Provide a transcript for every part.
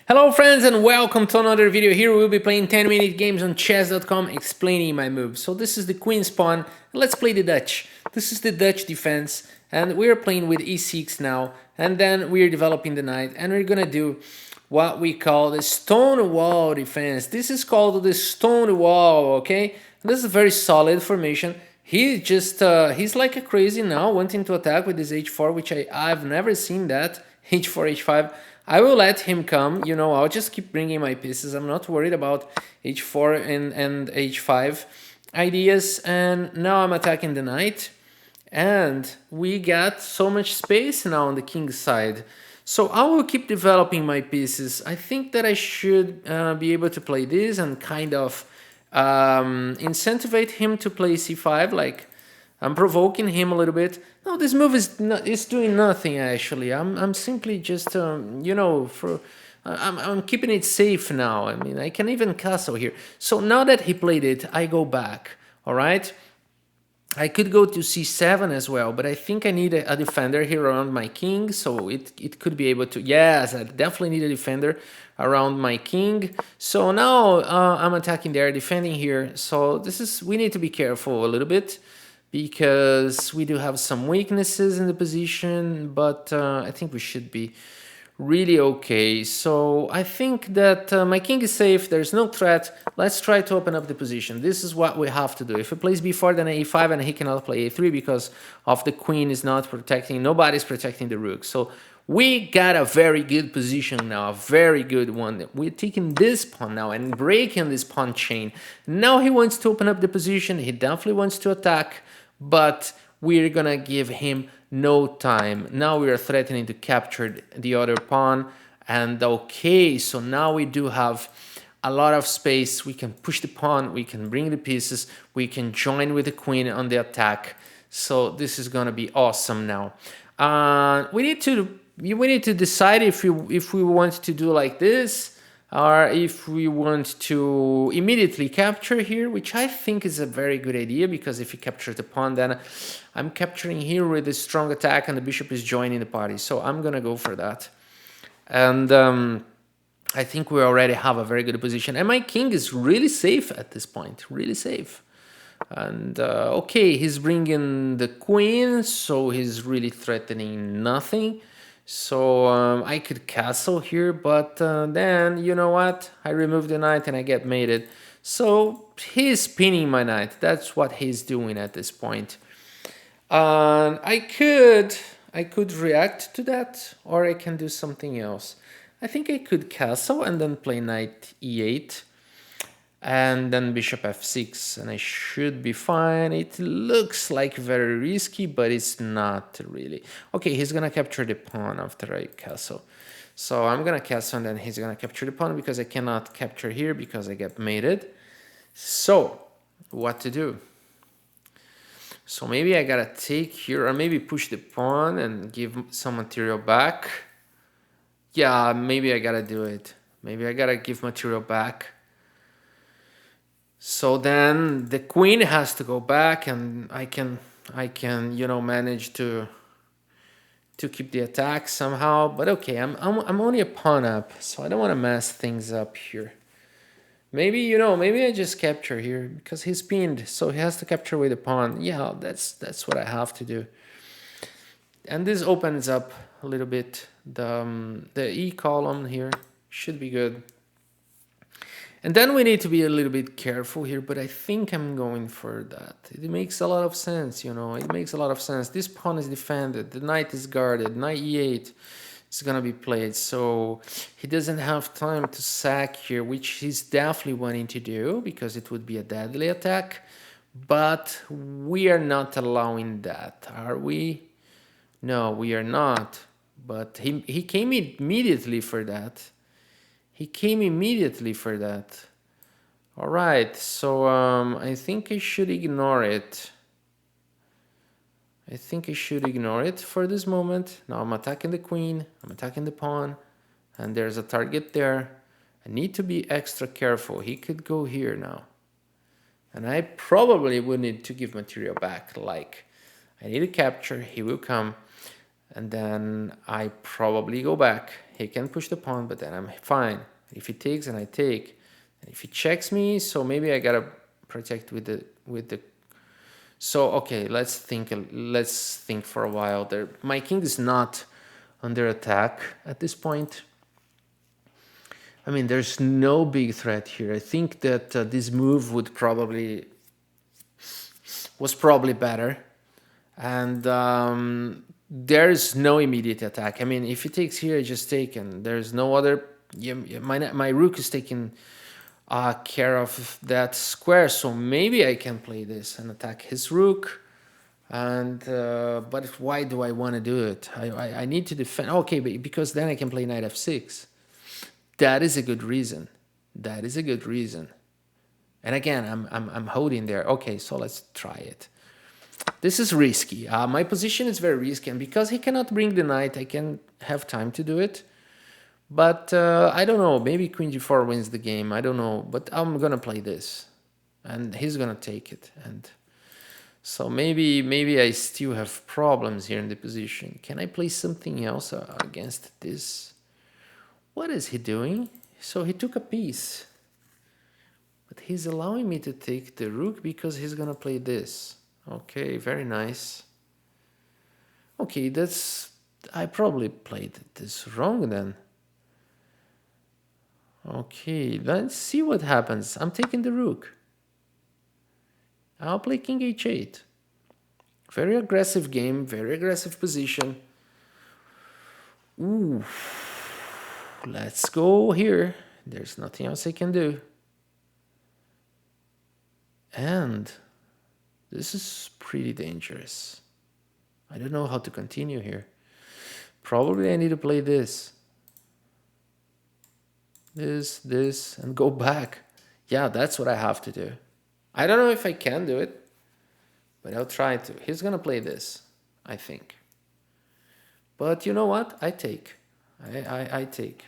Hello friends and welcome to another video. Here we'll be playing 10-minute games on chess.com explaining my moves. So this is the queen's pawn. Let's play the Dutch. This is the Dutch defense and we're playing with e6 now, and then we're developing the knight and we're gonna do what we call the stone wall defense. This is called the stone wall, okay? This is a very solid formation. He's like a crazy now, wanting to attack with this h4, which I've never seen that. h4, h5. I will let him come, I'll just keep bringing my pieces. I'm not worried about h4 and h5 ideas. And now I'm attacking the knight. And we got so much space now on the king's side. So I will keep developing my pieces. I think that I should be able to play this and kind of incentivize him to play c5, like I'm provoking him a little bit. No, this move is doing nothing actually. I'm simply just I'm keeping it safe now. I mean, I can even castle here. So now that he played it, I go back. All right. I could go to c7 as well, but I think I need a defender here around my king, so it could be able to... Yes, I definitely need a defender around my king. So now I'm attacking there, defending here. So we need to be careful a little bit because we do have some weaknesses in the position, but I think we should be really okay. So I think that my king is safe. There's no threat. Let's try to open up the position. This is what we have to do. If he plays b4, then a5, and he cannot play a3 because of the queen is not protecting. Nobody's protecting the rook. So we got a very good position now, a very good one. We're taking this pawn now and breaking this pawn chain. Now he wants to open up the position. He definitely wants to attack, but we're gonna give him no time. Now we are threatening to capture the other pawn. And okay, so now we do have a lot of space. We can push the pawn, we can bring the pieces, we can join with the queen on the attack. So this is gonna be awesome now. We need to decide if we want to do like this, or if we want to immediately capture here, which I think is a very good idea, because if you capture the pawn, then I'm capturing here with a strong attack and the bishop is joining the party. So I'm gonna go for that. And I think we already have a very good position. And my king is really safe at this point, really safe. And okay, he's bringing the queen, so he's really threatening nothing. So I could castle here, but then, you know what? I remove the knight and I get mated. So he's pinning my knight. That's what he's doing at this point. I could react to that, or I can do something else. I think I could castle and then play knight e8. And then bishop f6, and I should be fine. It looks like very risky, but it's not really. Okay, he's gonna capture the pawn after I castle. So I'm gonna castle and then he's gonna capture the pawn because I cannot capture here because I get mated. So what to do? So maybe I gotta take here, or maybe push the pawn and give some material back. Yeah, maybe I gotta do it. Maybe I gotta give material back. So then the queen has to go back, and I can manage to keep the attack somehow. But okay, I'm only a pawn up, so I don't want to mess things up here. Maybe maybe I just capture here because he's pinned, so he has to capture with the pawn. Yeah, that's what I have to do. And this opens up a little bit the e column here. Should be good. And then we need to be a little bit careful here, but I think I'm going for that. It makes a lot of sense, it makes a lot of sense. This pawn is defended, the knight is guarded, knight e8 is gonna be played, so he doesn't have time to sack here, which he's definitely wanting to do, because it would be a deadly attack, but we are not allowing that, are we? No, we are not, but he came immediately for that. He came immediately for that. All right, so I think I should ignore it. I think I should ignore it for this moment. Now I'm attacking the queen, I'm attacking the pawn, and there's a target there. I need to be extra careful. He could go here now. And I probably would need to give material back, like I need to capture, he will come. And then I probably go back. He can push the pawn, but then I'm fine. If he takes and I take, and if he checks me, so maybe I gotta protect with the. So okay, let's think. Let's think for a while. There, my king is not under attack at this point. I mean, there's no big threat here. I think that this move was probably better, and there's no immediate attack. I mean, if he takes here, I just take, and there's no other. Yeah, my rook is taking care of that square, so maybe I can play this and attack his rook. And but why do I want to do it? I need to defend. Okay, but because then I can play knight f6. That is a good reason. That is a good reason. And again, I'm holding there. Okay, so let's try it. This is risky. My position is very risky, and because he cannot bring the knight, I can have time to do it. But I don't know. Maybe queen g4 wins the game. I don't know. But I'm gonna play this, and he's gonna take it. And so maybe I still have problems here in the position. Can I play something else against this? What is he doing? So he took a piece. But he's allowing me to take the rook because he's gonna play this. Okay, very nice. Okay, I probably played this wrong then. Okay, let's see what happens. I'm taking the rook. I'll play king h8. Very aggressive game, very aggressive position. Ooh. Let's go here. There's nothing else I can do. And this is pretty dangerous. I don't know how to continue here. Probably I need to play this. This, and go back. Yeah, that's what I have to do. I don't know if I can do it, but I'll try to. He's gonna play this, I think. But you know what? I take. I take.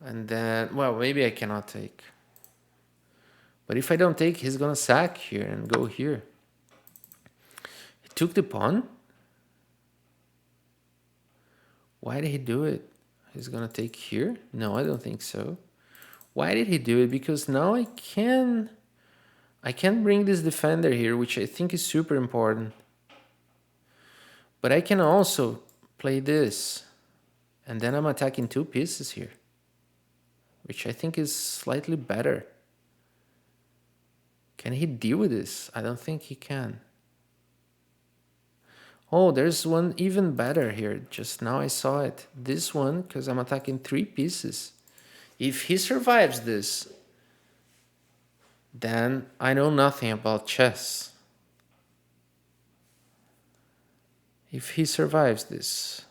And then, well, maybe I cannot take. But if I don't take, he's gonna sack here and go here. He took the pawn. Why did he do it? He's gonna take here? No, I don't think so. Why did he do it? Because now I can bring this defender here, which I think is super important. But I can also play this. And then I'm attacking two pieces here, which I think is slightly better. Can he deal with this? I don't think he can. Oh, there's one even better here. Just now I saw it. This one, because I'm attacking three pieces. If he survives this, then I know nothing about chess. If he survives this,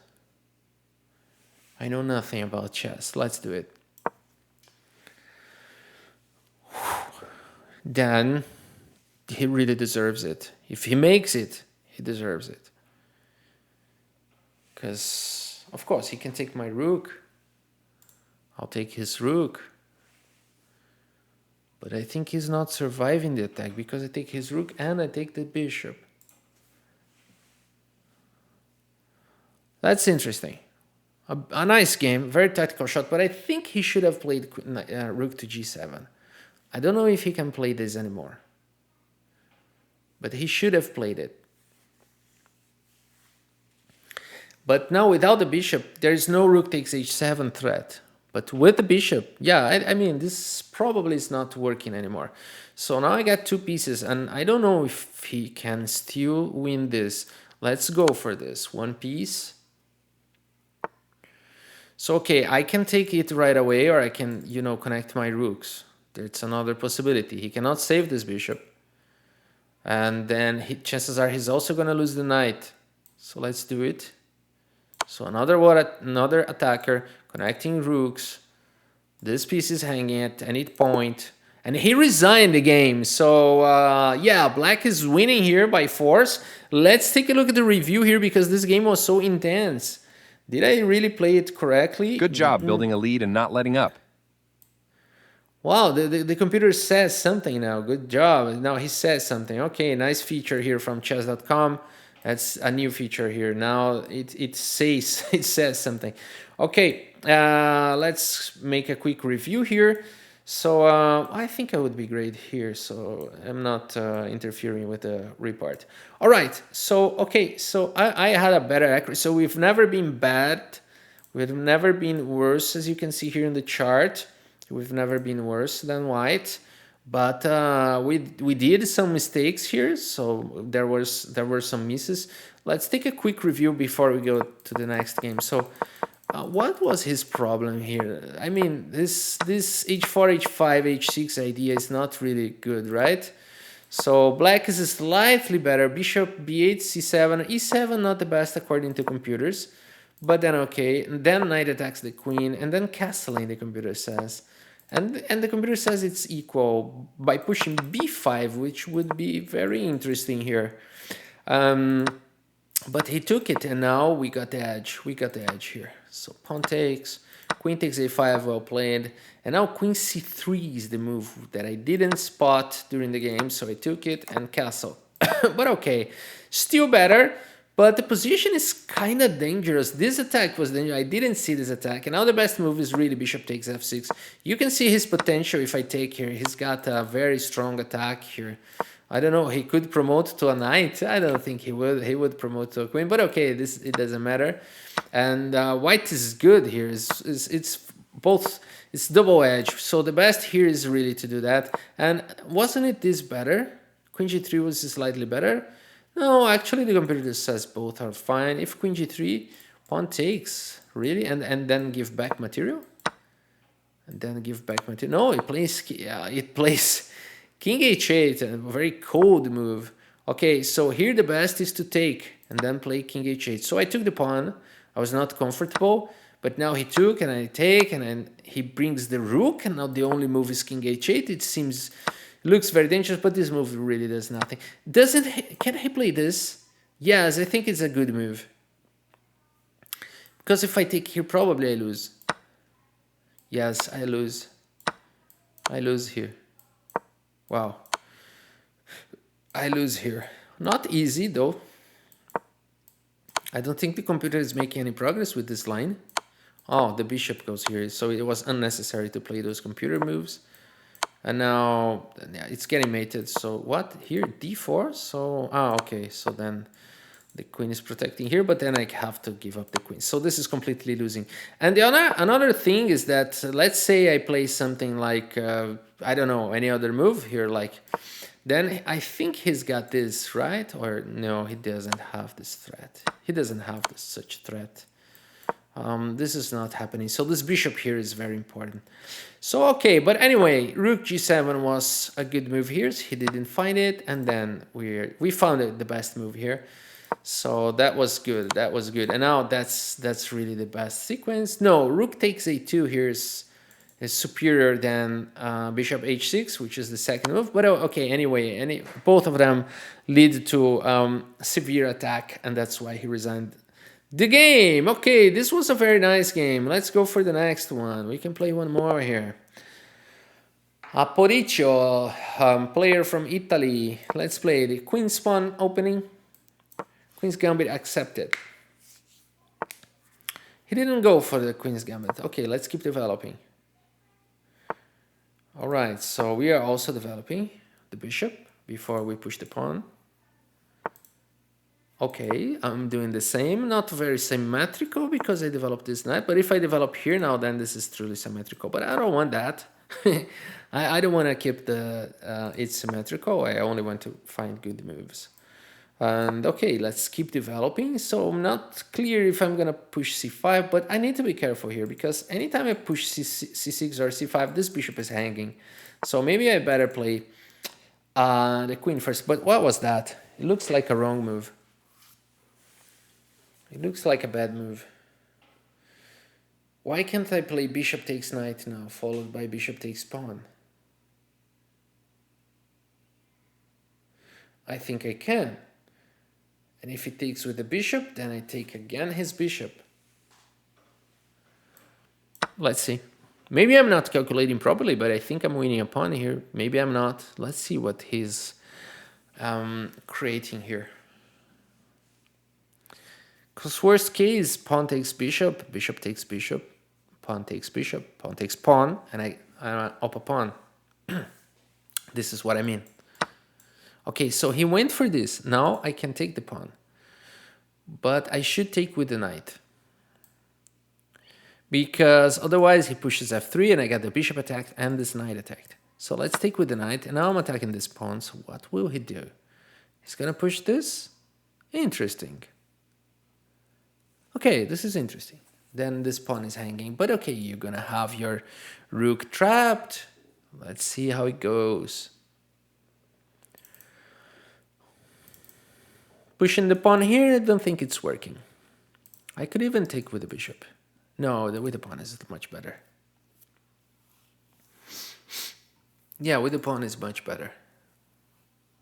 I know nothing about chess. Let's do it. Then he really deserves it. If he makes it, he deserves it. Because, of course, he can take my rook. I'll take his rook. But I think he's not surviving the attack because I take his rook and I take the bishop. That's interesting. A nice game, very tactical shot, but I think he should have played rook to g7. I don't know if he can play this anymore. But he should have played it. But now without the bishop, there is no rook takes h7 threat. But with the bishop, yeah, I mean, this probably is not working anymore. So now I got two pieces, and I don't know if he can still win this. Let's go for this. One piece. So, okay, I can take it right away, or I can, connect my rooks. There's another possibility. He cannot save this bishop. And then chances are he's also going to lose the knight. So let's do it. So another attacker connecting rooks. This piece is hanging at any point. And he resigned the game. So, yeah, black is winning here by force. Let's take a look at the review here because this game was so intense. Did I really play it correctly? Good job building a lead and not letting up. Wow, the computer says something now. Good job. Now he says something. Okay, nice feature here from chess.com. That's a new feature here. Now it says it says something. Okay, let's make a quick review here. So I think I would be great here. So I'm not interfering with the report. All right. So okay. So I had a better accuracy. So we've never been bad. We've never been worse, as you can see here in the chart. We've never been worse than white, but we did some mistakes here, so there were some misses. Let's take a quick review before we go to the next game. So what was his problem here? I mean, this h4, h5, h6 idea is not really good, right? So black is slightly better. Bishop b8, c7, e7 not the best according to computers, but then okay. And then knight attacks the queen, and then castling, the computer says. And the computer says it's equal by pushing b5, which would be very interesting here. But he took it, and now we got the edge. We got the edge here. So pawn takes, queen takes a5, well played. And now queen c3 is the move that I didn't spot during the game, so I took it and castle. But okay, still better. But the position is kind of dangerous. This attack was dangerous. I didn't see this attack. And now the best move is really bishop takes f6. You can see his potential if I take here. He's got a very strong attack here. I don't know. He could promote to a knight. I don't think he would. He would promote to a queen. But okay, it doesn't matter. And white is good here. It's both. It's double edge. So the best here is really to do that. And wasn't it this better? Queen g3 was slightly better. No, actually the computer says both are fine. If queen g3, pawn takes, really? And then give back material? And then give back material. No, it plays king h8, a very cold move. Okay, so here the best is to take and then play king h8. So I took the pawn. I was not comfortable, but now he took and I take, and then he brings the rook, and now the only move is king h8. It seems... looks very dangerous, but this move really does nothing. Can he play this? Yes, I think it's a good move. Because if I take here, probably I lose. Yes, I lose. I lose here. Wow. I lose here. Not easy, though. I don't think the computer is making any progress with this line. Oh, the bishop goes here. So it was unnecessary to play those computer moves. And now it's getting mated. So what here? D4. So okay. So then the queen is protecting here, but then I have to give up the queen. So this is completely losing. And the another thing is that let's say I play something like I don't know, any other move here, like then I think he's got this, right? Or no, he doesn't have this threat. He doesn't have such threat. This is not happening. So this bishop here is very important. So, okay, but anyway, rook g7 was a good move here. He didn't find it, and then we found it, the best move here. So that was good. That was good. And now that's really the best sequence. No, rook takes a2 here is superior than bishop h6, which is the second move. But okay, anyway, both of them lead to severe attack, and that's why he resigned the game. Okay, this was a very nice game. Let's go for the next one. We can play one more here. Aporicio, player from Italy. Let's play the Queen's Pawn opening. Queen's Gambit accepted. He didn't go for the Queen's Gambit. Okay, let's keep developing. All right, so we are also developing the bishop before we push the pawn. Okay, I'm doing the same, not very symmetrical because I developed this knight, but if I develop here now, then this is truly symmetrical, but I don't want that. I don't want to keep it symmetrical, I only want to find good moves. And okay, let's keep developing. So I'm not clear if I'm going to push c5, but I need to be careful here because anytime I push c6 or c5, this bishop is hanging. So maybe I better play the queen first. But what was that? It looks like a wrong move. It looks like a bad move. Why can't I play bishop takes knight now, followed by bishop takes pawn? I think I can. And if he takes with the bishop, then I take again his bishop. Let's see. Maybe I'm not calculating properly, but I think I'm winning a pawn here. Maybe I'm not. Let's see what he's creating here. Because worst case, pawn takes bishop, bishop takes bishop, pawn takes bishop, pawn takes pawn, and I up a pawn. This is what I mean. Okay, so he went for this. Now I can take the pawn. But I should take with the knight. Because otherwise he pushes f3 and I got the bishop attacked and this knight attacked. So let's take with the knight, and now I'm attacking this pawn. So what will he do? He's gonna push this? Interesting. Okay, this is interesting. Then this pawn is hanging. But okay, you're gonna have your rook trapped. Let's see how it goes. Pushing the pawn here, I don't think it's working. I could even take with the bishop. No, with the pawn is much better. Yeah, with the pawn is much better.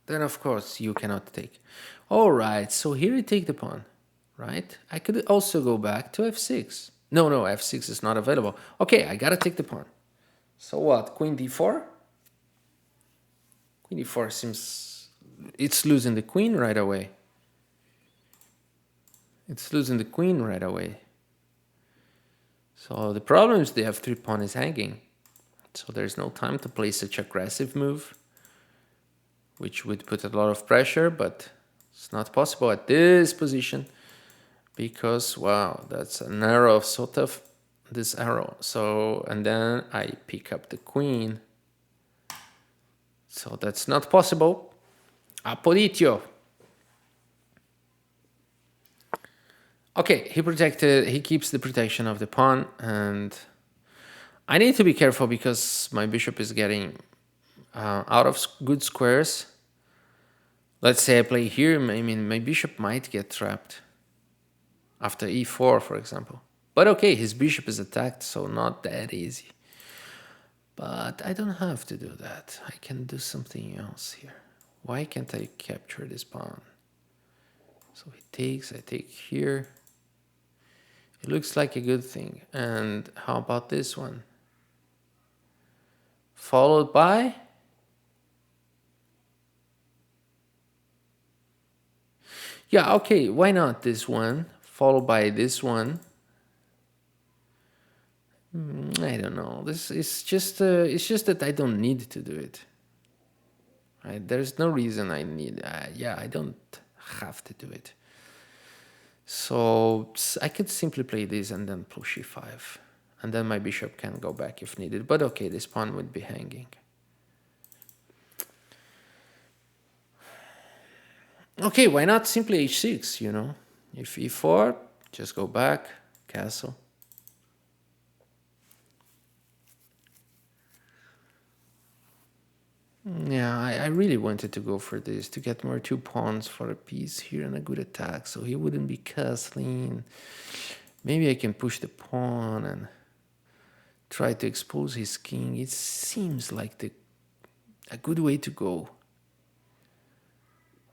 Then of course you cannot take. All right, so here you take the pawn, right? I could also go back to f6. No, f6 is not available. Okay, I gotta take the pawn. So what, queen d4? Queen d4 seems... it's losing the queen right away. It's losing the queen right away. So the problem is the f3 pawn is hanging. So there's no time to play such aggressive move, which would put a lot of pressure, but it's not possible at this position because, wow, that's an arrow of so tough, this arrow. So, and then I pick up the queen. So that's not possible. Apoditio. Okay, he keeps the protection of the pawn, and I need to be careful because my bishop is getting out of good squares. Let's say I play here, I mean, my bishop might get trapped after e4, for example. But okay, his bishop is attacked, so not that easy. But I don't have to do that. I can do something else here. Why can't I capture this pawn? So he takes, I take here. It looks like a good thing. And how about this one? Followed by... yeah, okay, why not this one? Followed by this one. I don't know. This is just it's just that I don't need to do it. Right? There's no reason I need. Yeah, I don't have to do it. So I could simply play this and then push e5, and then my bishop can go back if needed. But okay, this pawn would be hanging. Okay, why not simply h6? You know, if e4, just go back, castle. Yeah, I really wanted to go for this, to get more 2 pawns for a piece here and a good attack, so he wouldn't be castling. Maybe I can push the pawn and try to expose his king. It seems like a good way to go.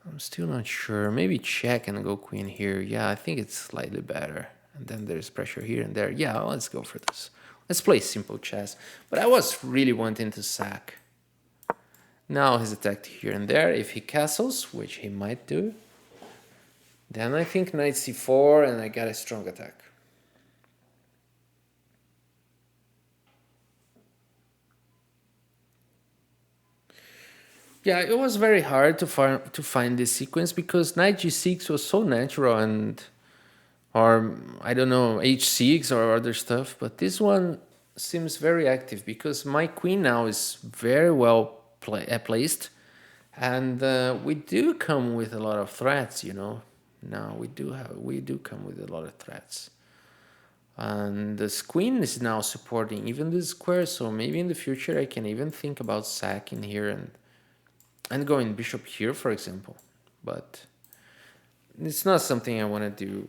I'm still not sure. Maybe check and go queen here. Yeah, I think it's slightly better. And then there's pressure here and there. Yeah, let's go for this. Let's play simple chess. But I was really wanting to sack. Now he's attacked here and there. If he castles, which he might do, then I think knight c4 and I got a strong attack. Yeah, it was very hard to find this sequence because knight g6 was so natural, and or I don't know, h6 or other stuff, but this one seems very active because my queen now is very well placed, and we do come with a lot of threats, you know. Now we do come with a lot of threats, and this queen is now supporting even this square, so maybe in the future I can even think about sacking here and going bishop here, for example. But it's not something I want to do,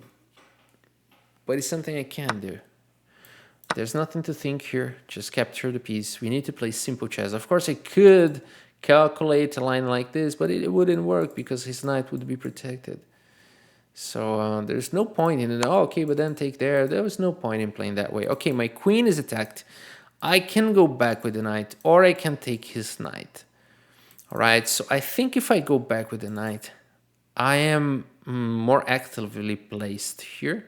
but it's something I can do. There's nothing to think here, just capture the piece. We need to play simple chess. Of course I could calculate a line like this, but it wouldn't work because his knight would be protected. So there's no point in it. Oh, okay, but then take there. There was no point in playing that way. Okay, my queen is attacked. I can go back with the knight, or I can take his knight. All right, so I think if I go back with the knight, I am more actively placed here.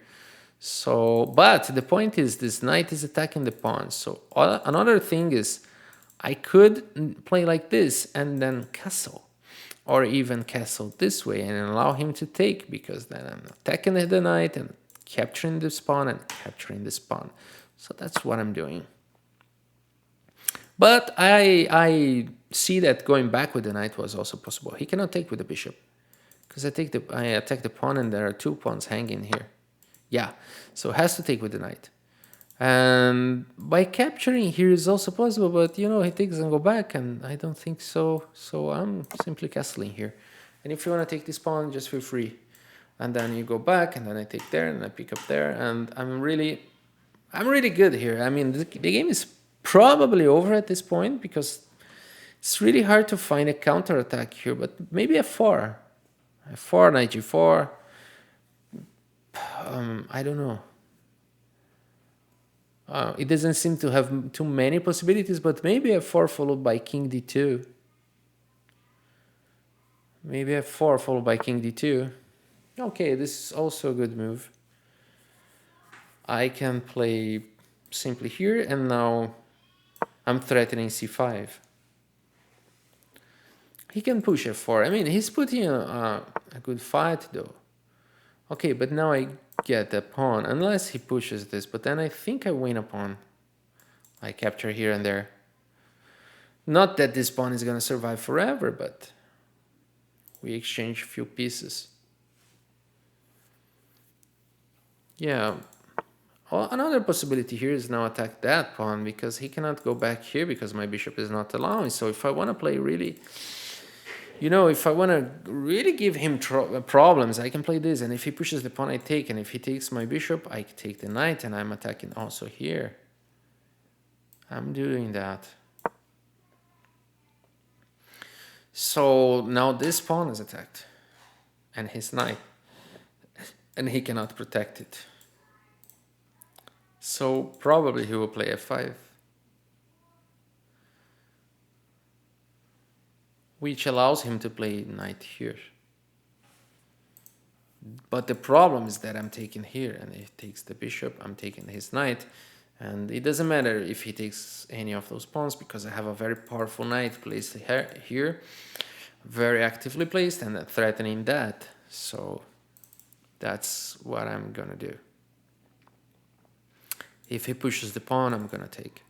So, but the point is, this knight is attacking the pawn. So another thing is, I could play like this and then castle, or even castle this way and allow him to take, because then I'm attacking the knight and capturing this pawn and capturing this pawn. So that's what I'm doing. But I see that going back with the knight was also possible. He cannot take with the bishop, because I attack the pawn and there are two pawns hanging here. Yeah, so has to take with the knight. And by capturing here is also possible, but he takes and go back, and I don't think so. So I'm simply castling here. And if you want to take this pawn, just feel free. And then you go back, and then I take there, and I pick up there, and I'm really good here. I mean, the game is probably over at this point, because it's really hard to find a counterattack here, but maybe f4. f4, knight g4. I don't know. It doesn't seem to have too many possibilities, but maybe f4 followed by king d2. Maybe f4 followed by king d2. Okay, this is also a good move. I can play simply here, and now I'm threatening c5. He can push f4. I mean, he's putting a good fight, though. Okay, but now I get the pawn, unless he pushes this, but then I think I win a pawn. I capture here and there. Not that this pawn is going to survive forever, but we exchange a few pieces. Yeah. Well, another possibility here is now attack that pawn, because he cannot go back here because my bishop is not allowing. So if I want to play really... if I want to really give him problems, I can play this. And if he pushes the pawn, I take. And if he takes my bishop, I take the knight. And I'm attacking also here. I'm doing that. So now this pawn is attacked. And his knight. And he cannot protect it. So probably he will play f5. Which allows him to play knight here. But the problem is that I'm taking here, and if he takes the bishop, I'm taking his knight. And it doesn't matter if he takes any of those pawns, because I have a very powerful knight placed here, very actively placed, and threatening that. So that's what I'm gonna do. If he pushes the pawn, I'm gonna take.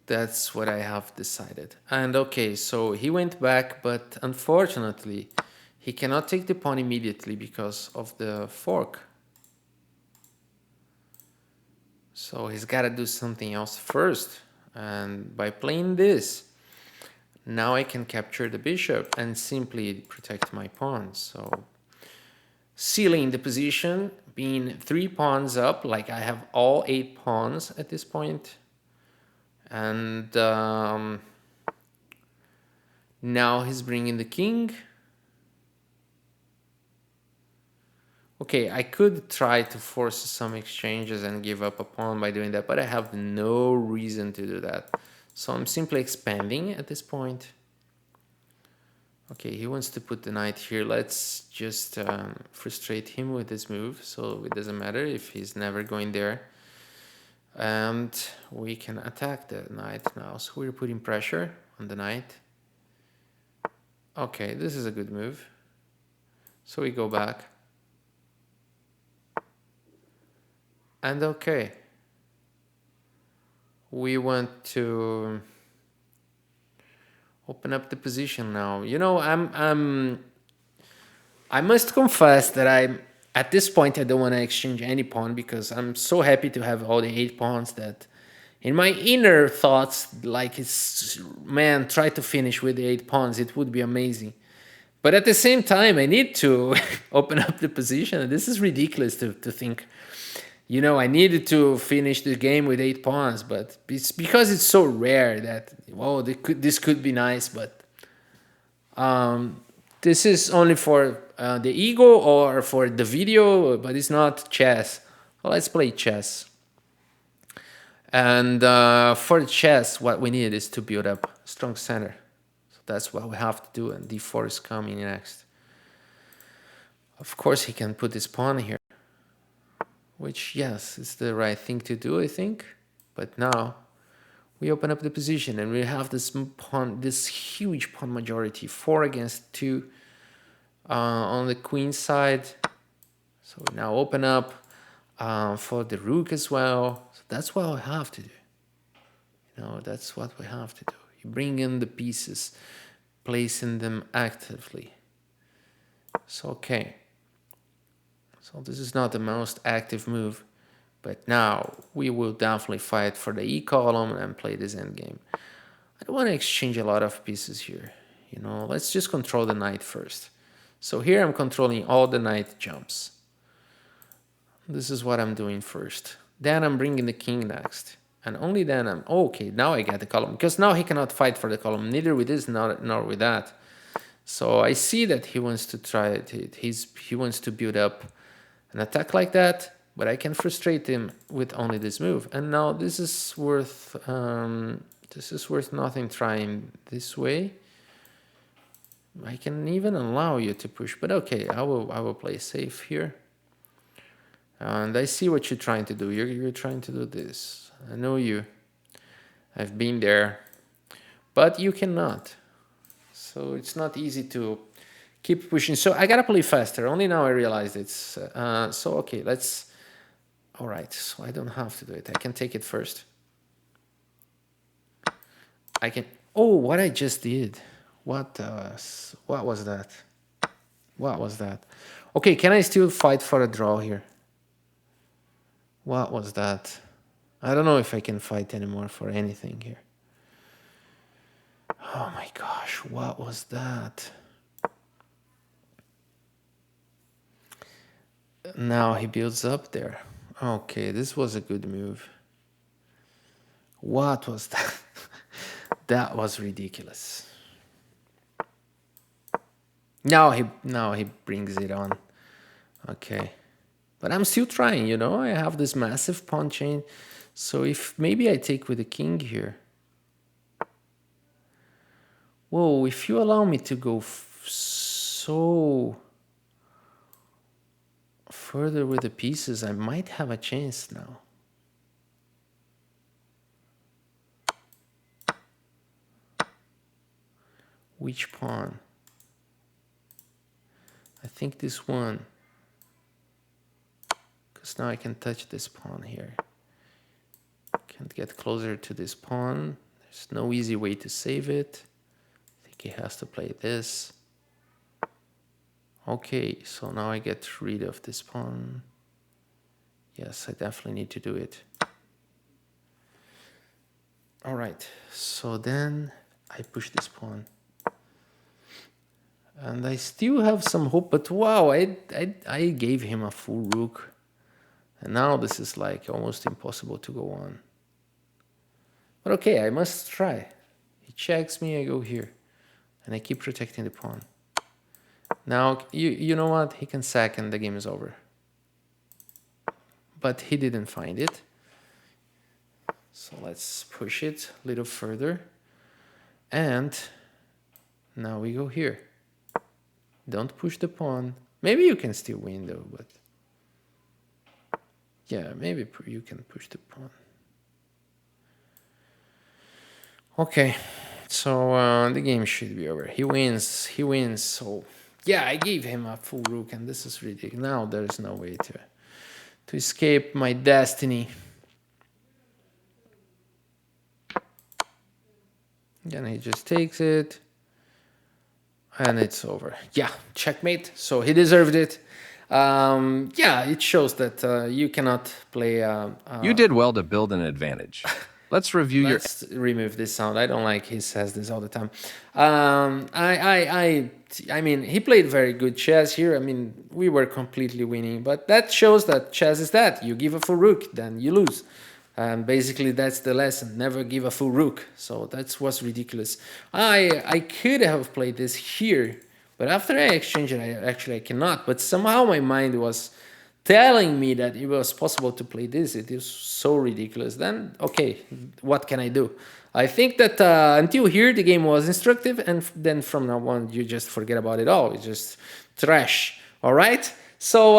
That's what I have decided. And okay, so he went back, but unfortunately, he cannot take the pawn immediately because of the fork. So he's got to do something else first. And by playing this, now I can capture the bishop and simply protect my pawn. So sealing the position, being 3 pawns up, like I have all 8 pawns at this point. And now he's bringing the king. Okay, I could try to force some exchanges and give up a pawn by doing that, but I have no reason to do that. So I'm simply expanding at this point. Okay, he wants to put the knight here. Let's just frustrate him with this move, so it doesn't matter if he's never going there. And we can attack the knight now. So we're putting pressure on the knight. Okay, this is a good move. So we go back. And okay. We want to open up the position now. I must confess that at this point, I don't want to exchange any pawn, because I'm so happy to have all the 8 pawns that in my inner thoughts, like, man, try to finish with the 8 pawns. It would be amazing. But at the same time, I need to open up the position. This is ridiculous to think, I needed to finish the game with 8 pawns, but it's because it's so rare that, this could be nice, but this is only for the ego or for the video, but it's not chess. Well, let's play chess. And for chess, what we need is to build up a strong center. So that's what we have to do, and d4 is coming next. Of course, he can put his pawn here, which, yes, is the right thing to do, I think. But now we open up the position and we have this pawn, this huge pawn majority, 4 against 2 on the queen side. So we now open up for the rook as well. So that's what we have to do. That's what we have to do. You bring in the pieces, placing them actively. So, okay. So this is not the most active move, but now we will definitely fight for the E column and play this endgame. I don't want to exchange a lot of pieces here. Let's just control the knight first. So here I'm controlling all the knight jumps. This is what I'm doing first. Then I'm bringing the king next. And only then I'm... Okay, now I get the column. Because now he cannot fight for the column. Neither with this nor with that. So I see that he wants to try it. He wants to build up an attack like that. But I can frustrate him with only this move. And now this is worth... nothing trying this way. I can even allow you to push. But okay, I will play safe here. And I see what you're trying to do. You're trying to do this. I know you. I've been there. But you cannot. So it's not easy to keep pushing. So I gotta play faster. Only now I realized it's... so okay, let's... Alright, so I don't have to do it. I can take it first. I can... Oh, what I just did. What was that? What was that? Okay, can I still fight for a draw here? What was that? I don't know if I can fight anymore for anything here. Oh my gosh, what was that? Now he builds up there. Okay, this was a good move. What was that? That was ridiculous. Now he brings it on. Okay. But I'm still trying, I have this massive pawn chain. So if maybe I take with the king here. Whoa, if you allow me to go so further with the pieces, I might have a chance now. Which pawn? I think this one. Because now I can touch this pawn here. Can't get closer to this pawn. There's no easy way to save it. I think he has to play this. Okay, so now I get rid of this pawn. Yes, I definitely need to do it. All right, so then I push this pawn. And I still have some hope, but wow, I gave him a full rook. And now this is like almost impossible to go on. But okay, I must try. He checks me, I go here. And I keep protecting the pawn. Now, you know what? He can sack and the game is over. But he didn't find it. So let's push it a little further. And now we go here. Don't push the pawn. Maybe you can still win though, but... Yeah, maybe you can push the pawn. Okay, so the game should be over. He wins, so... Yeah, I gave him a full rook and this is ridiculous. Now there's no way to escape my destiny. Then he just takes it. And it's over. Yeah, checkmate. So he deserved it. Yeah, it shows that you cannot play... You did well to build an advantage. Let's review your... Let's remove this sound. I don't like he says this all the time. I mean, he played very good chess here. I mean, we were completely winning. But that shows that chess is that. You give a full rook, then you lose. And basically, that's the lesson. Never give a full rook. So that was ridiculous. I could have played this here. But after I exchanged it, I cannot. But somehow my mind was telling me that it was possible to play this. It is so ridiculous. Then, okay, what can I do? I think that until here, the game was instructive. And then from now on, you just forget about it all. It's just trash. All right. So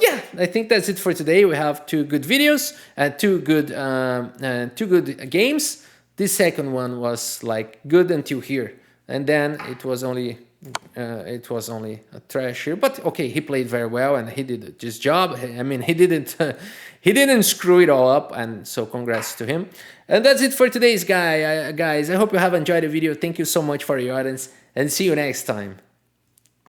yeah, I think that's it for today. We have two good videos and two good games. This second one was like good until here, and then it was only a trash here. But okay, he played very well and he did his job. I mean, he didn't screw it all up, and so congrats to him. And that's it for today's guys. I hope you have enjoyed the video. Thank you so much for your audience, and see you next time.